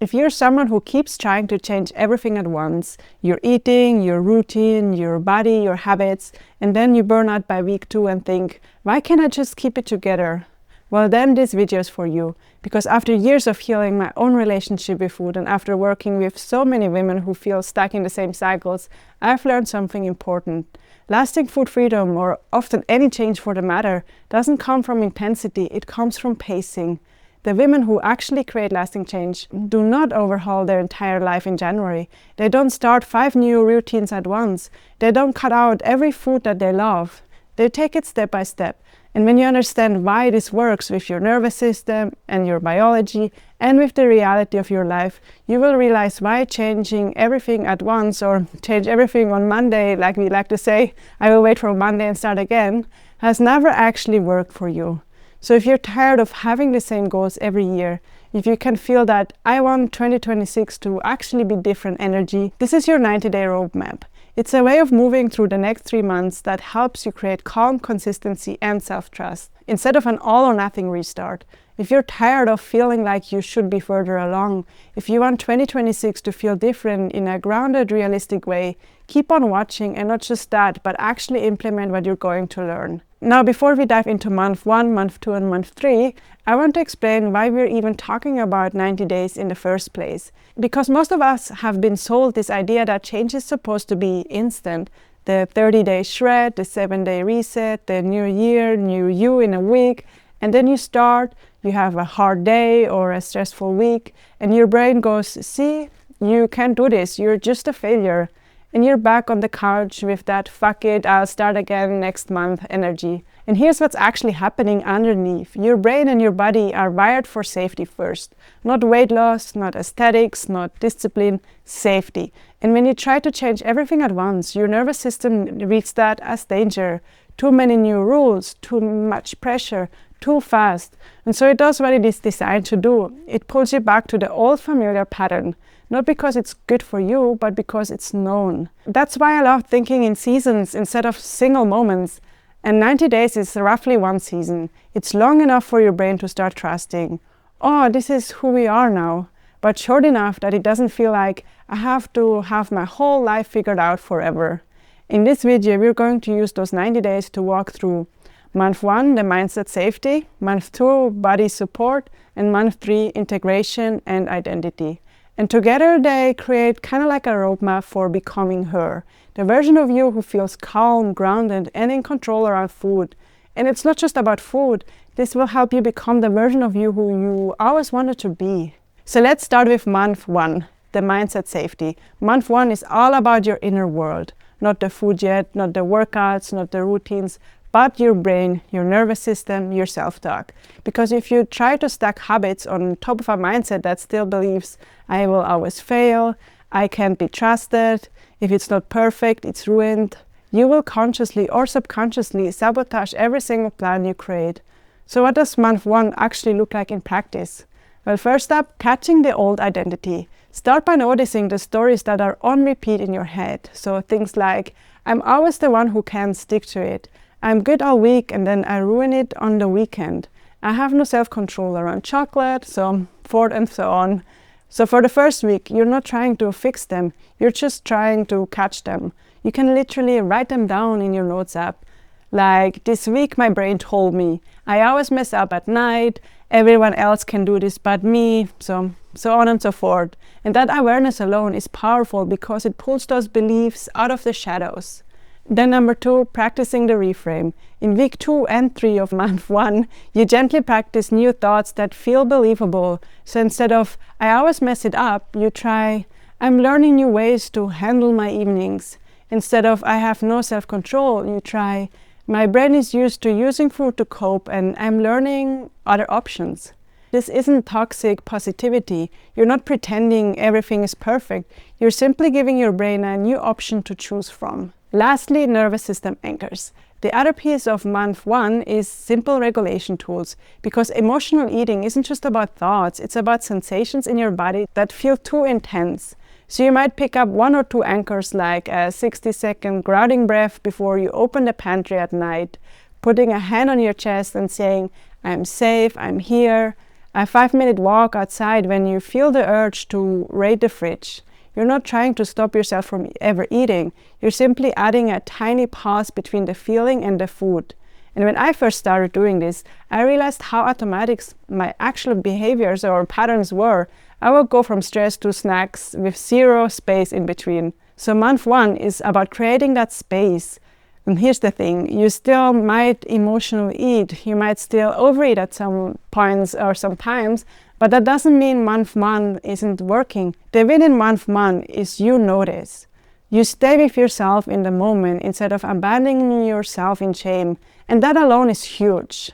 If you're someone who keeps trying to change everything at once, your eating, your routine, your body, your habits, and then you burn out by week 2 and think, why can't I just keep it together? Well, then this video is for you, because after years of healing my own relationship with food and after working with so many women who feel stuck in the same cycles, I've learned something important. Lasting food freedom, or often any change for the matter, doesn't come from intensity, it comes from pacing. The women who actually create lasting change do not overhaul their entire life in January. They don't start 5 new routines at once. They don't cut out every food that they love. They take it step by step. And when you understand why this works with your nervous system and your biology and with the reality of your life, you will realize why changing everything at once, or change everything on Monday, like we like to say, I will wait for Monday and start again, has never actually worked for you. So if you're tired of having the same goals every year, if you can feel that I want 2026 to actually be different energy, this is your 90-day roadmap. It's a way of moving through the next 3 months that helps you create calm, consistency, and self-trust, instead of an all-or-nothing restart. If you're tired of feeling like you should be further along, if you want 2026 to feel different in a grounded, realistic way, keep on watching, and not just that, but actually implement what you're going to learn. Now, before we dive into month 1, month 2, and month 3, I want to explain why we're even talking about 90 days in the first place. Because most of us have been sold this idea that change is supposed to be instant. The 30-day shred, the 7-day reset, the new year, new you in a week, and then you start, you have a hard day or a stressful week, and your brain goes, see, you can't do this, you're just a failure. And you're back on the couch with that fuck it, I'll start again next month energy. And here's what's actually happening underneath. Your brain and your body are wired for safety first. Not weight loss, not aesthetics, not discipline, safety. And when you try to change everything at once, your nervous system reads that as danger. Too many new rules, too much pressure, too fast. And so it does what it is designed to do. It pulls you back to the old familiar pattern. Not because it's good for you, but because it's known. That's why I love thinking in seasons instead of single moments. And 90 days is roughly one season. It's long enough for your brain to start trusting, oh, this is who we are now. But short enough that it doesn't feel like I have to have my whole life figured out forever. In this video, we're going to use those 90 days to walk through month 1, the mindset safety, month 2, body support, and month 3, integration and identity. And together they create kind of like a roadmap for becoming her, the version of you who feels calm, grounded, and in control around food. And it's not just about food. This will help you become the version of you who you always wanted to be. So let's start with month 1, the mindset safety. Month 1 is all about your inner world, not the food yet, not the workouts, not the routines, but your brain, your nervous system, your self-talk. Because if you try to stack habits on top of a mindset that still believes, I will always fail, I can't be trusted, if it's not perfect, it's ruined, you will consciously or subconsciously sabotage every single plan you create. So what does month 1 actually look like in practice? Well, first up, catching the old identity. Start by noticing the stories that are on repeat in your head. So things like, I'm always the one who can't stick to it. I'm good all week and then I ruin it on the weekend. I have no self-control around chocolate, so forth and so on. So for the first week, you're not trying to fix them, you're just trying to catch them. You can literally write them down in your notes app. Like, this week my brain told me, I always mess up at night, everyone else can do this but me, so on and so forth. And that awareness alone is powerful because it pulls those beliefs out of the shadows. Then number 2, practicing the reframe. In week 2 and 3 of month 1, you gently practice new thoughts that feel believable. So instead of, I always mess it up, you try, I'm learning new ways to handle my evenings. Instead of, I have no self-control, you try, my brain is used to using food to cope and I'm learning other options. This isn't toxic positivity. You're not pretending everything is perfect. You're simply giving your brain a new option to choose from. Lastly, nervous system anchors. The other piece of month 1 is simple regulation tools, because emotional eating isn't just about thoughts, it's about sensations in your body that feel too intense. So you might pick up 1 or 2 anchors like a 60-second grounding breath before you open the pantry at night, putting a hand on your chest and saying, I'm safe, I'm here, A 5-minute walk outside when you feel the urge to raid the fridge. You're not trying to stop yourself from ever eating. You're simply adding a tiny pause between the feeling and the food. And when I first started doing this, I realized how automatic my actual behaviors or patterns were. I would go from stress to snacks with zero space in between. So month 1 is about creating that space. And here's the thing, you still might emotionally eat, you might still overeat at some points or sometimes, but that doesn't mean month 1 isn't working. The win in month 1 is you notice. You stay with yourself in the moment instead of abandoning yourself in shame, and that alone is huge.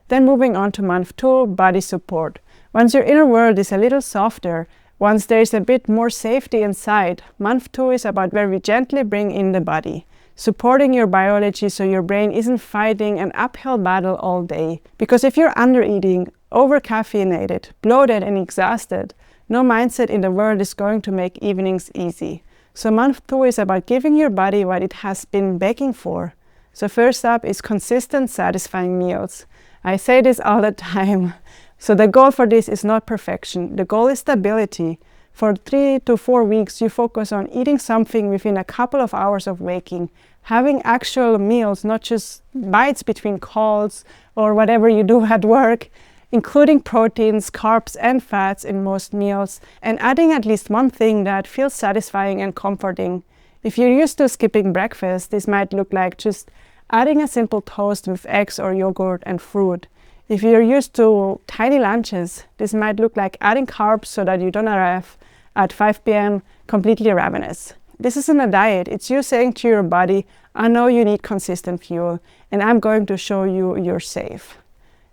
Then moving on to month 2, body support. Once your inner world is a little softer, once there is a bit more safety inside, month 2 is about where we gently bring in the body. Supporting your biology so your brain isn't fighting an uphill battle all day. Because if you're under-eating, over-caffeinated, bloated and exhausted, no mindset in the world is going to make evenings easy. So month 2 is about giving your body what it has been begging for. So first up is consistent, satisfying meals. I say this all the time. So the goal for this is not perfection. The goal is stability. For 3 to 4 weeks, you focus on eating something within a couple of hours of waking, having actual meals, not just bites between calls or whatever you do at work, including proteins, carbs, and fats in most meals, and adding at least one thing that feels satisfying and comforting. If you're used to skipping breakfast, this might look like just adding a simple toast with eggs or yogurt and fruit. If you're used to tiny lunches, this might look like adding carbs so that you don't arrive at 5 p.m. completely ravenous. This isn't a diet, it's you saying to your body, I know you need consistent fuel, and I'm going to show you you're safe.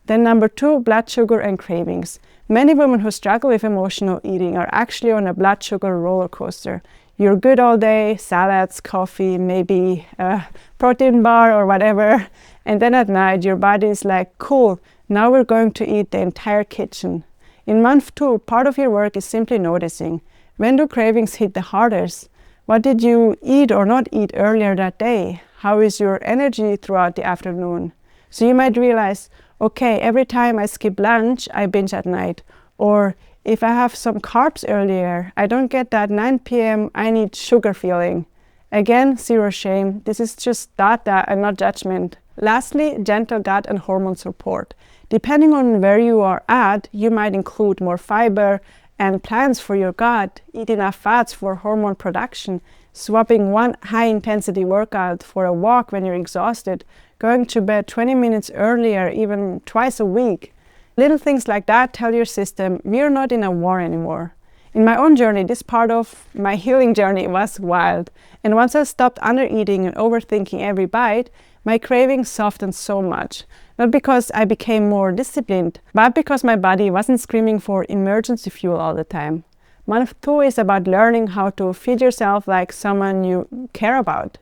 Then number 2, blood sugar and cravings. Many women who struggle with emotional eating are actually on a blood sugar roller coaster. You're good all day, salads, coffee, maybe a protein bar or whatever, and then at night your body is like, cool, now we're going to eat the entire kitchen. In month 2, part of your work is simply noticing. When do cravings hit the hardest? What did you eat or not eat earlier that day? How is your energy throughout the afternoon? So you might realize, okay, every time I skip lunch, I binge at night. Or if I have some carbs earlier, I don't get that 9 p.m. I need sugar feeling. Again, zero shame. This is just data and not judgment. Lastly, gentle gut and hormone support. Depending on where you are at, you might include more fiber and plans for your gut, eat enough fats for hormone production, swapping one high-intensity workout for a walk when you're exhausted, going to bed 20 minutes earlier, even twice a week. Little things like that tell your system, we're not in a war anymore. In my own journey, this part of my healing journey was wild. And once I stopped under-eating and overthinking every bite, my cravings softened so much. Not because I became more disciplined, but because my body wasn't screaming for emergency fuel all the time. Month 2 is about learning how to feed yourself like someone you care about.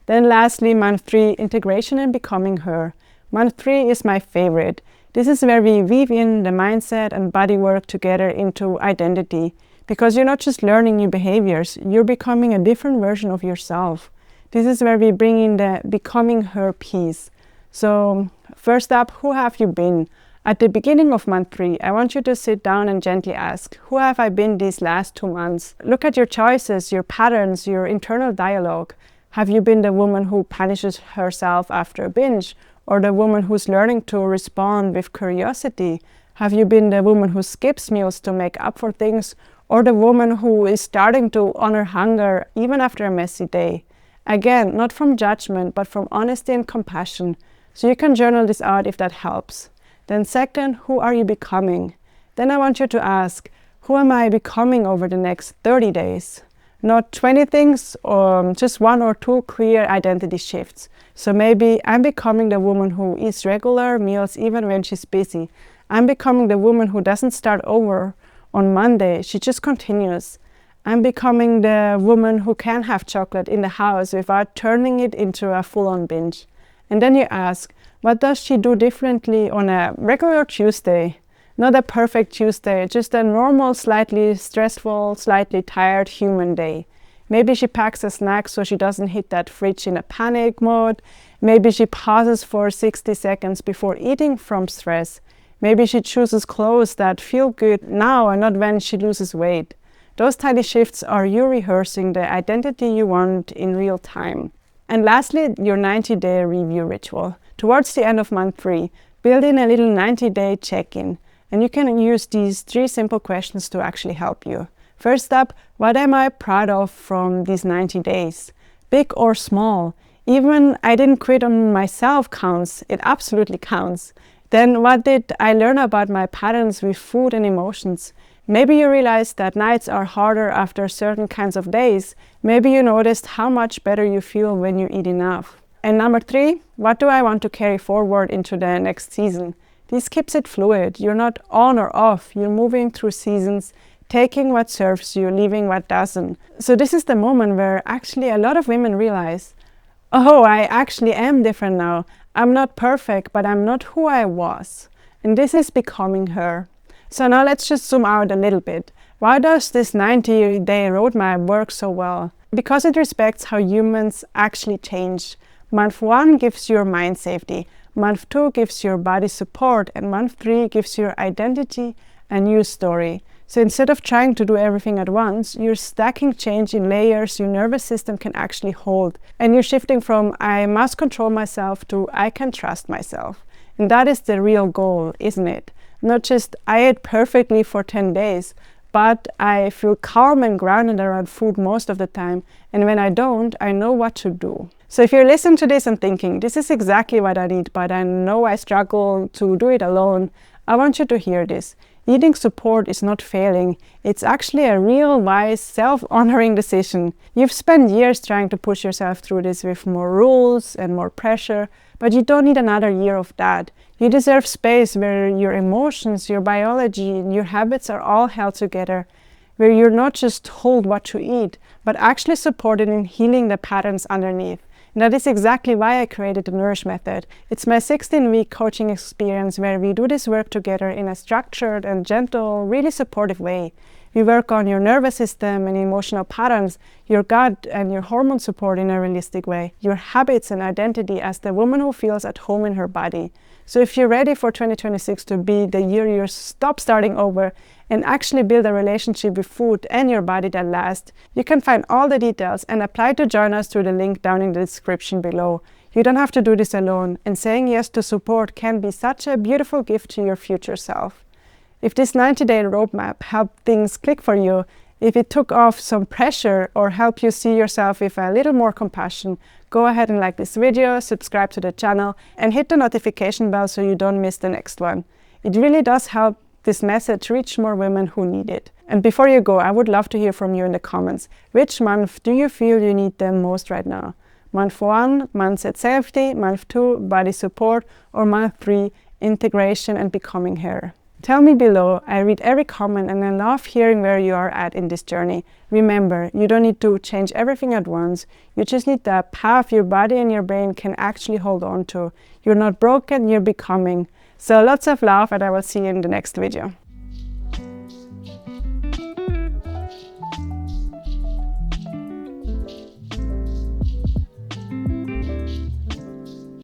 Then lastly, month 3, integration and becoming her. Month 3 is my favorite. This is where we weave in the mindset and body work together into identity. Because you're not just learning new behaviors, you're becoming a different version of yourself. This is where we bring in the becoming her piece. So first up, who have you been? At the beginning of month 3, I want you to sit down and gently ask, who have I been these last 2 months? Look at your choices, your patterns, your internal dialogue. Have you been the woman who punishes herself after a binge? Or the woman who's learning to respond with curiosity? Have you been the woman who skips meals to make up for things? Or the woman who is starting to honor hunger even after a messy day? Again, not from judgment, but from honesty and compassion. So you can journal this out if that helps. Then second, who are you becoming? Then I want you to ask, who am I becoming over the next 30 days? Not 20 things, or just 1 or 2 clear identity shifts. So maybe I'm becoming the woman who eats regular meals even when she's busy. I'm becoming the woman who doesn't start over on Monday, she just continues. I'm becoming the woman who can have chocolate in the house without turning it into a full-on binge. And then you ask, what does she do differently on a regular Tuesday? Not a perfect Tuesday, just a normal, slightly stressful, slightly tired human day. Maybe she packs a snack so she doesn't hit that fridge in a panic mode. Maybe she pauses for 60 seconds before eating from stress. Maybe she chooses clothes that feel good now and not when she loses weight. Those tiny shifts are you rehearsing the identity you want in real time. And lastly, your 90-day review ritual. Towards the end of month 3, build in a little 90-day check-in. And you can use these 3 simple questions to actually help you. First up, what am I proud of from these 90 days? Big or small? Even I didn't quit on myself counts. It absolutely counts. Then what did I learn about my patterns with food and emotions? Maybe you realized that nights are harder after certain kinds of days. Maybe you noticed how much better you feel when you eat enough. And number 3, what do I want to carry forward into the next season? This keeps it fluid. You're not on or off. You're moving through seasons, taking what serves you, leaving what doesn't. So this is the moment where actually a lot of women realize, oh, I actually am different now. I'm not perfect, but I'm not who I was. And this is becoming her. So now let's just zoom out a little bit. Why does this 90-day roadmap work so well? Because it respects how humans actually change. Month 1 gives your mind safety. Month 2 gives your body support. And month 3 gives your identity a new story. So instead of trying to do everything at once, you're stacking change in layers your nervous system can actually hold. And you're shifting from I must control myself to I can trust myself. And that is the real goal, isn't it? Not just I ate perfectly for 10 days, but I feel calm and grounded around food most of the time. And when I don't, I know what to do. So if you're listening to this and thinking, this is exactly what I need, but I know I struggle to do it alone, I want you to hear this. Needing support is not failing. It's actually a real, wise, self-honoring decision. You've spent years trying to push yourself through this with more rules and more pressure, but you don't need another year of that. You deserve space where your emotions, your biology, and your habits are all held together, where you're not just told what to eat, but actually supported in healing the patterns underneath. And that is exactly why I created the Nourish method. It's my 16-week coaching experience where we do this work together in a structured and gentle, really supportive way. We work on your nervous system and emotional patterns, your gut and your hormone support in a realistic way, your habits and identity as the woman who feels at home in her body. So if you're ready for 2026 to be the year you stop starting over and actually build a relationship with food and your body that lasts, you can find all the details and apply to join us through the link down in the description below. You don't have to do this alone, and saying yes to support can be such a beautiful gift to your future self. If this 90-day roadmap helped things click for you, if it took off some pressure or helped you see yourself with a little more compassion, go ahead and like this video, subscribe to the channel, and hit the notification bell so you don't miss the next one. It really does help this message reach more women who need it. And before you go, I would love to hear from you in the comments. Which month do you feel you need them most right now? Month 1, mindset safety, month 2, body support, or month 3, integration and becoming her? Tell me below. I read every comment and I love hearing where you are at in this journey. Remember, you don't need to change everything at once. You just need the path your body and your brain can actually hold on to. You're not broken, you're becoming. So lots of love, and I will see you in the next video.